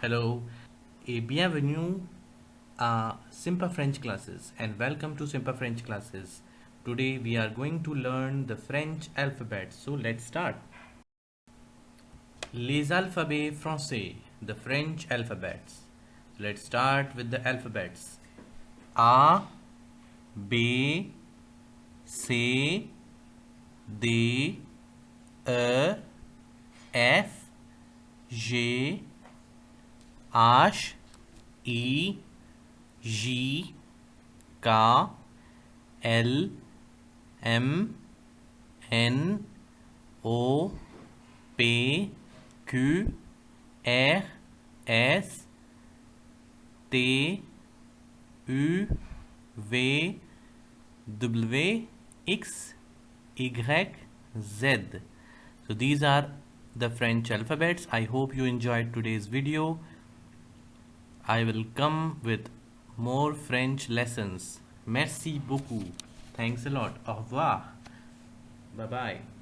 Hello et bienvenue à Sympa French classes and welcome to Sympa French classes. Today we are going to learn the French alphabet. So let's start. Les alphabets français, the French alphabets. Let's start with the alphabets. A, B, C, D, E, F, G, H, I, J, K, L, M, N, O, P, Q, R, S, T, U, V, W, X, Y, Z. So these are the French alphabets. I hope you enjoyed today's video. I will come with more French lessons. Merci beaucoup. Thanks a lot. Au revoir. Bye bye.